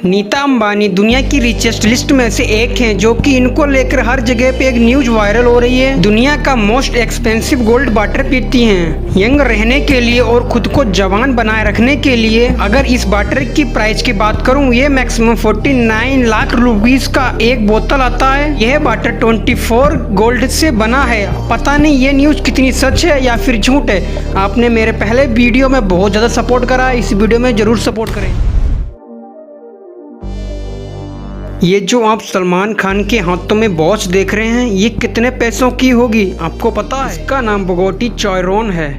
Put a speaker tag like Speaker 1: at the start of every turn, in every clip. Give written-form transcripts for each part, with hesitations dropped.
Speaker 1: नीता अंबानी दुनिया की richest list में से एक हैं, जो कि इनको लेकर हर जगह पे एक न्यूज वायरल हो रही है। दुनिया का मोस्ट एक्सपेंसिव गोल्ड वाटर पीती हैं यंग रहने के लिए और खुद को जवान बनाए रखने के लिए। अगर इस वाटर की प्राइस की बात करूं, ये मैक्सिमम 49 लाख रुपीस का एक बोतल आता है। यह वाटर 24 गोल्ड से बना है। पता नहीं ये न्यूज कितनी सच है या फिर झूठ है। आपने मेरे पहले वीडियो में बहुत ज़्यादा सपोर्ट करा, इस वीडियो में ज़रूर सपोर्ट करें। ये जो आप सलमान खान के हाथों में वॉच देख रहे हैं, ये कितने पैसों की होगी आपको पता है? इसका नाम बुगाटी चायरॉन है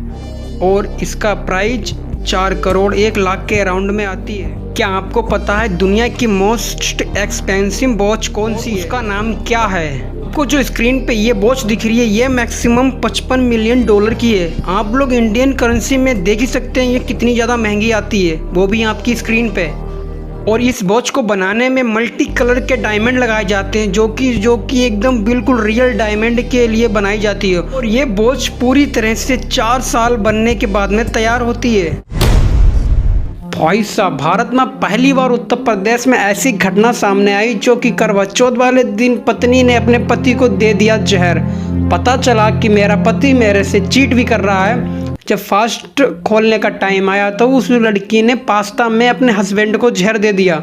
Speaker 1: और इसका प्राइस 4 करोड़ 1 लाख के अराउंड में आती है। क्या आपको पता है दुनिया की मोस्ट एक्सपेंसिव वॉच कौन सी है? उसका नाम क्या है? आपको जो स्क्रीन पे ये वॉच दिख रही है, ये मैक्सिमम 55 मिलियन डॉलर की है। आप लोग इंडियन करेंसी में देख ही सकते हैं ये कितनी ज़्यादा महंगी आती है, वो भी आपकी स्क्रीन पे। और इस वॉच को बनाने में मल्टी कलर के डायमंड लगाए जाते हैं, जो कि एकदम बिल्कुल रियल डायमंड के लिए बनाई जाती है। और ये वॉच पूरी तरह से 4 साल बनने के बाद में तैयार होती है। भाई साहब, भारत में पहली बार उत्तर प्रदेश में ऐसी घटना सामने आई, जो कि करवा चौथ वाले दिन पत्नी ने अपने पति को दे दिया जहर। पता चला कि मेरा पति मेरे से चीट भी कर रहा है। जब फास्ट खोलने का टाइम आया तो उस लड़की ने पास्ता में अपने हस्बैंड को जहर दे दिया।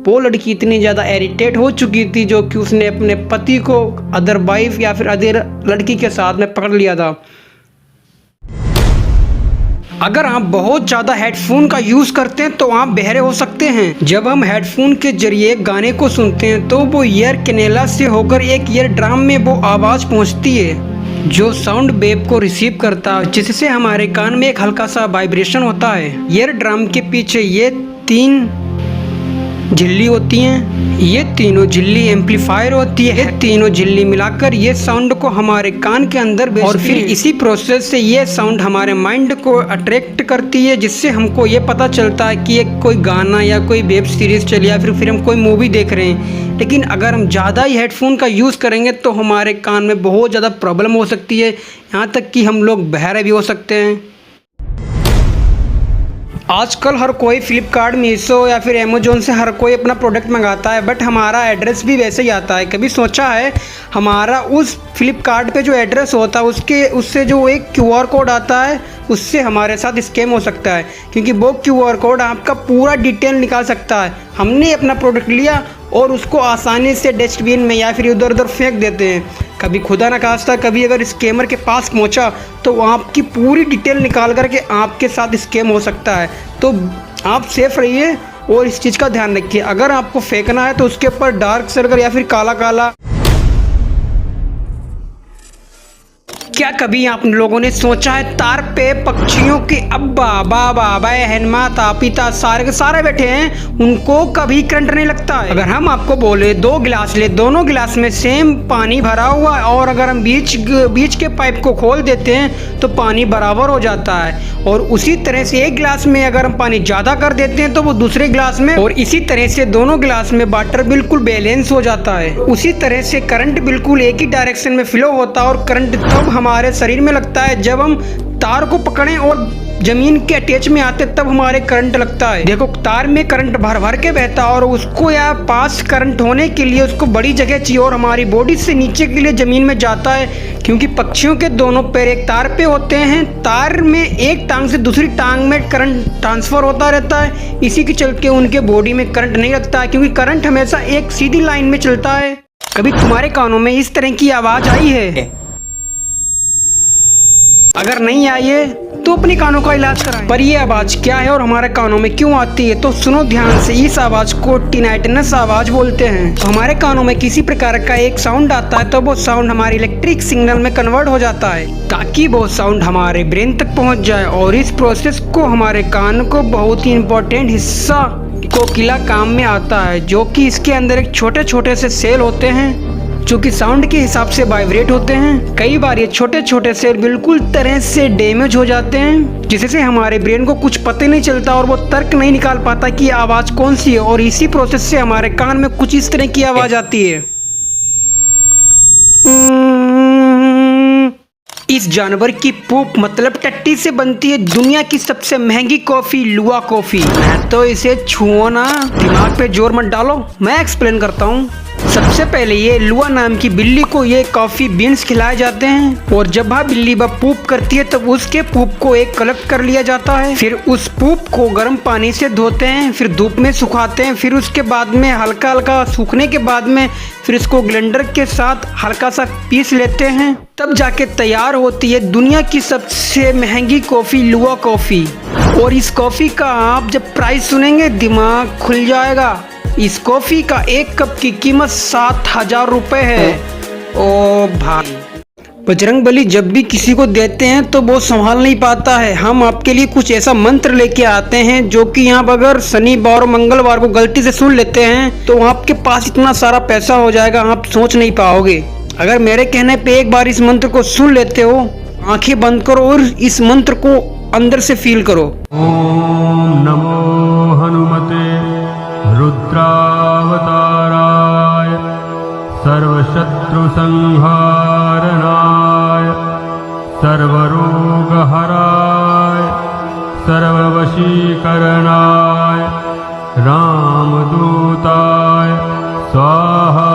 Speaker 1: वो लड़की इतनी ज़्यादा इरिटेट हो चुकी थी, जो कि उसने अपने पति को अदर वाइफ या फिर अदर लड़की के साथ में पकड़ लिया था। अगर आप बहुत ज़्यादा हेडफोन का यूज़ करते हैं तो आप बहरे हो सकते हैं। जब हम हेडफोन के जरिए गाने को सुनते हैं तो वो ईयर कैनेला से होकर एक ईयर ड्रम में वो आवाज़ पहुंचती है, जो साउंड वेव को रिसीव करता है, जिससे हमारे कान में एक हल्का सा वाइब्रेशन होता है। ईयर ड्रम के पीछे ये 3 झिल्ली होती हैं। ये तीनों झिल्ली एम्पलीफायर होती है। तीनों झिल्ली मिलाकर ये साउंड को हमारे कान के अंदर भेजती है और फिर इसी प्रोसेस से ये साउंड हमारे माइंड को अट्रैक्ट करती है, जिससे हमको ये पता चलता है कि एक कोई गाना या कोई वेब सीरीज चली या फिर हम कोई मूवी देख रहे हैं। लेकिन अगर हम ज़्यादा ही हेडफोन का यूज़ करेंगे तो हमारे कान में बहुत ज़्यादा प्रॉब्लम हो सकती है, यहाँ तक कि हम लोग बहरे भी हो सकते हैं। आजकल हर कोई फ्लिपकार्ट, मीशो या फिर अमेजोन से हर कोई अपना प्रोडक्ट मंगाता है, बट हमारा एड्रेस भी वैसे ही आता है। कभी सोचा है हमारा उस फ्लिपकार्ट पे जो एड्रेस होता है उससे जो एक QR कोड आता है, उससे हमारे साथ स्कैम हो सकता है, क्योंकि वो QR कोड आपका पूरा डिटेल निकाल सकता है। हमने अपना प्रोडक्ट लिया और उसको आसानी से डस्टबिन में या फिर इधर उधर फेंक देते हैं। कभी खुदा न खास्ता कभी अगर स्कैमर के पास पहुंचा तो आपकी पूरी डिटेल निकाल करके आपके साथ स्कैम हो सकता है। तो आप सेफ रहिए और इस चीज़ का ध्यान रखिए। अगर आपको फेंकना है तो उसके ऊपर डार्क सर्कल या फिर काला काला। क्या कभी आप लोगों ने सोचा है तार पे पक्षियों के अब्बा बाबा बहन माता पिता सारे के सारे बैठे हैं, उनको कभी करंट नहीं लगता है। अगर हम आपको बोले 2 गिलास ले, दोनों गिलास में सेम पानी भरा हुआ है, और अगर हम बीच के पाइप को खोल देते हैं तो पानी बराबर हो जाता है। और उसी तरह से एक गिलास में अगर हम पानी ज़्यादा कर देते हैं तो वो दूसरे गिलास में, और इसी तरह से दोनों गिलास में वाटर बिल्कुल बैलेंस हो जाता है। उसी तरह से करंट बिल्कुल एक ही डायरेक्शन में फ्लो होता है, और करंट तब हमारे शरीर में लगता है जब हम तार को पकड़ें और जमीन के अटैच में आते, तब हमारे करंट लगता है। देखो, तार में करंट भर भर के बहता है और उसको या पास करंट होने के लिए उसको बड़ी जगह चाहिए, और हमारी बॉडी से नीचे के लिए जमीन में जाता है, क्योंकि पक्षियों के दोनों पैर एक तार पे होते हैं। तार में एक टांग से दूसरी टांग में करंट ट्रांसफर होता रहता है, इसी के चलते उनके बॉडी में करंट नहीं लगता है, क्योंकि करंट हमेशा एक सीधी लाइन में चलता है। कभी तुम्हारे कानों में इस तरह की आवाज़ आई है? अगर नहीं आई है तो अपने कानों का इलाज कराएं। पर ये आवाज़ क्या है और हमारे कानों में क्यों आती है, तो सुनो ध्यान से। इस आवाज़ को टिनाइटनस आवाज़ बोलते हैं। तो हमारे कानों में किसी प्रकार का एक साउंड आता है, तो वो साउंड हमारे इलेक्ट्रिक सिग्नल में कन्वर्ट हो जाता है, ताकि वो साउंड हमारे ब्रेन तक पहुंच जाए। और इस प्रोसेस को हमारे कान को बहुत ही इम्पोर्टेंट हिस्सा कोकिला काम में आता है, जो कि इसके अंदर एक छोटे छोटे से सेल होते हैं, जो कि साउंड के हिसाब से वाइब्रेट होते हैं। कई बार ये छोटे छोटे सेल बिल्कुल तरह से डैमेज हो जाते हैं, जिससे हमारे ब्रेन को कुछ पता नहीं चलता और वो तर्क नहीं निकाल पाता कि आवाज़ कौन सी है। और इसी प्रोसेस से हमारे कान में कुछ इस तरह की आवाज़ आती है। इस जानवर की पूप मतलब टट्टी से बनती है दुनिया की सबसे महंगी कॉफी, लुआ कॉफी। मैं तो इसे छुओ ना, दिमाग पे जोर मत डालो, मैं एक्सप्लेन करता हूँ। सबसे पहले ये लुआ नाम की बिल्ली को ये कॉफी बीन्स खिलाए जाते हैं और जब वह बिल्ली पूप करती है तब उसके पूप को एक कलेक्ट कर लिया जाता है। फिर उस पूप को गर्म पानी से धोते हैं, फिर धूप में सुखाते हैं, फिर उसके बाद में हल्का हल्का सूखने के बाद में फिर इसको ब्लेंडर के साथ हल्का सा पीस लेते हैं, तब जाके तैयार होती है दुनिया की सबसे महंगी कॉफी, लुआ कॉफी। और इस कॉफी का आप जब प्राइस सुनेंगे दिमाग खुल जाएगा। इस कॉफी का एक कप की कीमत 7,000 रुपए है। ओ भाई, बजरंगबली जब भी किसी को देते हैं तो वो संभाल नहीं पाता है। हम आपके लिए कुछ ऐसा मंत्र लेके आते हैं जो कि आप अगर शनिवार और मंगलवार को गलती से सुन लेते हैं तो आपके पास इतना सारा पैसा हो जाएगा आप सोच नहीं पाओगे। अगर मेरे कहने पे एक बार इस मंत्र को सुन लेते हो, आंखें बंद करो और इस मंत्र को अंदर से फील करो।
Speaker 2: ओम नमो हनुमते रुद्रावताराय सर्वशत्रु संहारणाय सर्वरोगहराय सर्ववशीकरणाय रामदूताय स्वाहा।